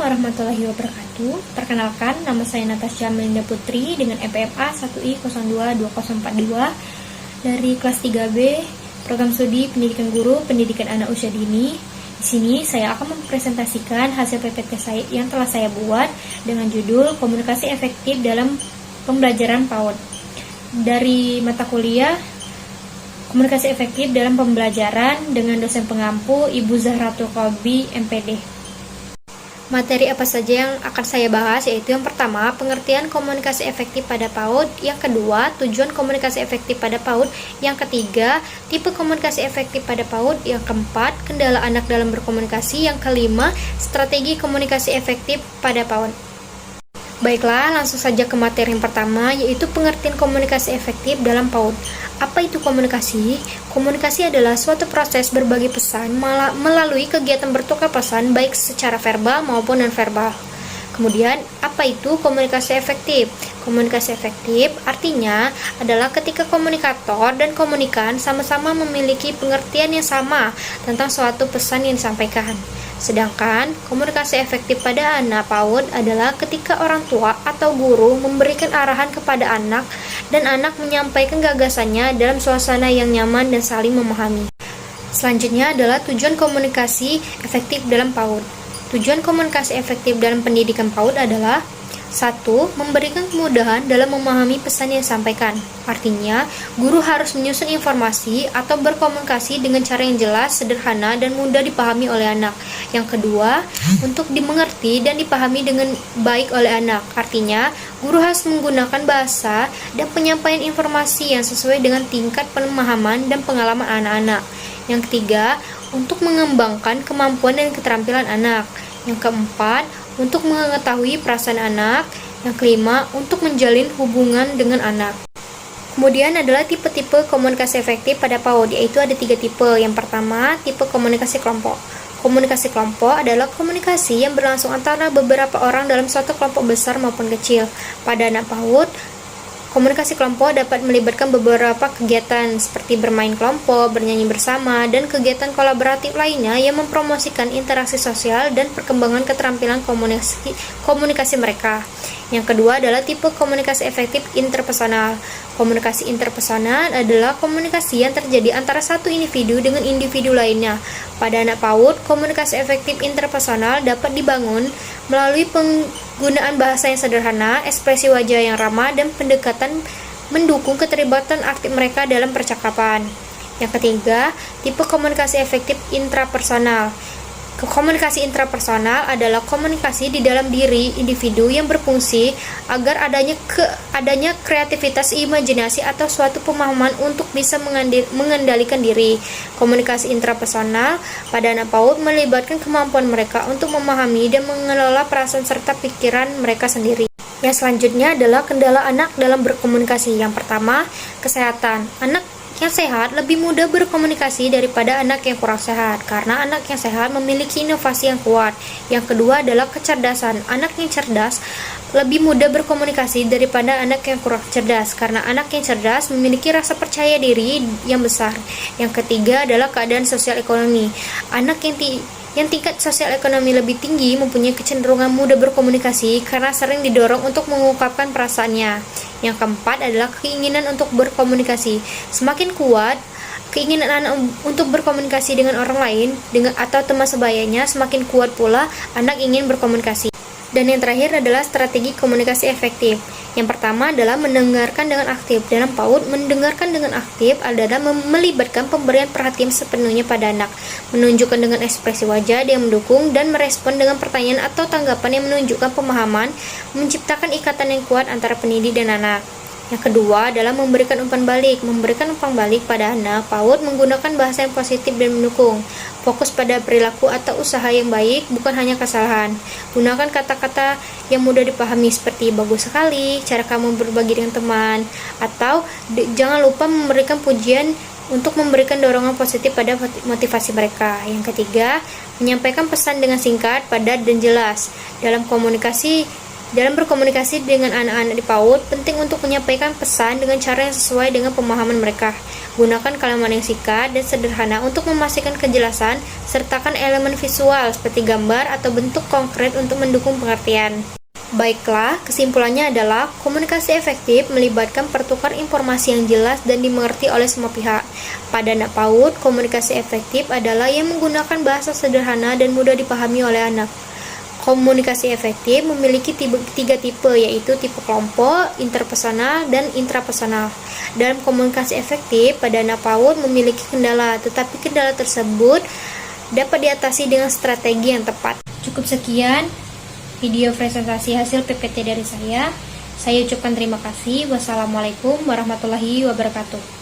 warahmatullahi wabarakatuh. Perkenalkan, nama saya Natasha Melinda Putri dengan EPFA 1I022042 dari kelas 3B Program Studi Pendidikan Guru Pendidikan Anak Usia Dini. Di sini saya akan mempresentasikan hasil PPT saya yang telah saya buat dengan judul Komunikasi Efektif dalam Pembelajaran PAUD. Dari mata kuliah Komunikasi Efektif dalam Pembelajaran dengan dosen pengampu Ibu Zahratul Qalbi, MPD. Materi apa saja yang akan saya bahas yaitu yang pertama, pengertian komunikasi efektif pada PAUD, yang kedua, tujuan komunikasi efektif pada PAUD, yang ketiga, tipe komunikasi efektif pada PAUD, yang keempat, kendala anak dalam berkomunikasi, yang kelima, strategi komunikasi efektif pada PAUD. Baiklah, langsung saja ke materi yang pertama, yaitu pengertian komunikasi efektif dalam PAUD. Apa itu komunikasi? Komunikasi adalah suatu proses berbagi pesan melalui kegiatan bertukar pesan baik secara verbal maupun non-verbal. Kemudian, apa itu komunikasi efektif? Komunikasi efektif artinya adalah ketika komunikator dan komunikan sama-sama memiliki pengertian yang sama tentang suatu pesan yang disampaikan. Sedangkan komunikasi efektif pada anak PAUD adalah ketika orang tua atau guru memberikan arahan kepada anak dan anak menyampaikan gagasannya dalam suasana yang nyaman dan saling memahami. Selanjutnya adalah tujuan komunikasi efektif dalam PAUD. Tujuan komunikasi efektif dalam pendidikan PAUD adalah 1. Memberikan kemudahan dalam memahami pesan yang disampaikan. Artinya, guru harus menyusun informasi atau berkomunikasi dengan cara yang jelas, sederhana, dan mudah dipahami oleh anak. Yang kedua, untuk dimengerti dan dipahami dengan baik oleh anak. Artinya, guru harus menggunakan bahasa dan penyampaian informasi yang sesuai dengan tingkat pemahaman dan pengalaman anak-anak. Yang ketiga, untuk mengembangkan kemampuan dan keterampilan anak. Yang keempat, untuk mengetahui perasaan anak. Yang kelima, untuk menjalin hubungan dengan anak. Kemudian adalah tipe-tipe komunikasi efektif pada PAUD, yaitu ada 3 tipe. Yang pertama, tipe komunikasi kelompok. Komunikasi kelompok adalah komunikasi yang berlangsung antara beberapa orang dalam suatu kelompok besar maupun kecil. Pada anak PAUD, komunikasi kelompok dapat melibatkan beberapa kegiatan seperti bermain kelompok, bernyanyi bersama, dan kegiatan kolaboratif lainnya yang mempromosikan interaksi sosial dan perkembangan keterampilan komunikasi mereka. Yang kedua adalah tipe komunikasi efektif interpersonal. Komunikasi interpersonal adalah komunikasi yang terjadi antara satu individu dengan individu lainnya. Pada anak PAUD, komunikasi efektif interpersonal dapat dibangun melalui penggunaan bahasa yang sederhana, ekspresi wajah yang ramah, dan pendekatan mendukung keterlibatan aktif mereka dalam percakapan. Yang ketiga, tipe komunikasi efektif intrapersonal. Komunikasi intrapersonal adalah komunikasi di dalam diri individu yang berfungsi agar adanya kreativitas imajinasi atau suatu pemahaman untuk bisa mengendalikan diri. Komunikasi intrapersonal pada anak PAUD melibatkan kemampuan mereka untuk memahami dan mengelola perasaan serta pikiran mereka sendiri. Yang selanjutnya adalah kendala anak dalam berkomunikasi. Yang pertama, kesehatan. Anak yang sehat lebih mudah berkomunikasi daripada anak yang kurang sehat, karena anak yang sehat memiliki inovasi yang kuat. Yang kedua adalah kecerdasan. Anak yang cerdas lebih mudah berkomunikasi daripada anak yang kurang cerdas, karena anak yang cerdas memiliki rasa percaya diri yang besar. Yang ketiga adalah keadaan sosial ekonomi. Anak yang tingkat sosial ekonomi lebih tinggi mempunyai kecenderungan mudah berkomunikasi karena sering didorong untuk mengungkapkan perasaannya. Yang keempat adalah keinginan untuk berkomunikasi. Semakin kuat keinginan anak untuk berkomunikasi dengan orang lain atau teman sebayanya, semakin kuat pula anak ingin berkomunikasi. Dan yang terakhir adalah strategi komunikasi efektif. Yang pertama adalah mendengarkan dengan aktif. Dalam PAUD, mendengarkan dengan aktif adalah melibatkan pemberian perhatian sepenuhnya pada anak, menunjukkan dengan ekspresi wajah yang mendukung, dan merespon dengan pertanyaan atau tanggapan yang menunjukkan pemahaman, menciptakan ikatan yang kuat antara pendidik dan anak. Yang kedua adalah memberikan umpan balik. Memberikan umpan balik pada anak PAUD menggunakan bahasa yang positif dan mendukung. Fokus pada perilaku atau usaha yang baik, bukan hanya kesalahan. Gunakan kata-kata yang mudah dipahami seperti bagus sekali, cara kamu berbagi dengan teman, atau jangan lupa memberikan pujian untuk memberikan dorongan positif pada motivasi mereka. Yang ketiga, menyampaikan pesan dengan singkat, padat, dan jelas. Dalam berkomunikasi dengan anak-anak di PAUD, penting untuk menyampaikan pesan dengan cara yang sesuai dengan pemahaman mereka. Gunakan kalimat yang singkat dan sederhana untuk memastikan kejelasan, sertakan elemen visual seperti gambar atau bentuk konkret untuk mendukung pengertian. Baiklah, kesimpulannya adalah komunikasi efektif melibatkan pertukaran informasi yang jelas dan dimengerti oleh semua pihak. Pada anak PAUD, komunikasi efektif adalah yang menggunakan bahasa sederhana dan mudah dipahami oleh anak. Komunikasi efektif memiliki tiga tipe, yaitu tipe kelompok, interpersonal, dan intrapersonal. Dalam komunikasi efektif, pada anak PAUD memiliki kendala, tetapi kendala tersebut dapat diatasi dengan strategi yang tepat. Cukup sekian video presentasi hasil PPT dari saya. Saya ucapkan terima kasih. Wassalamualaikum warahmatullahi wabarakatuh.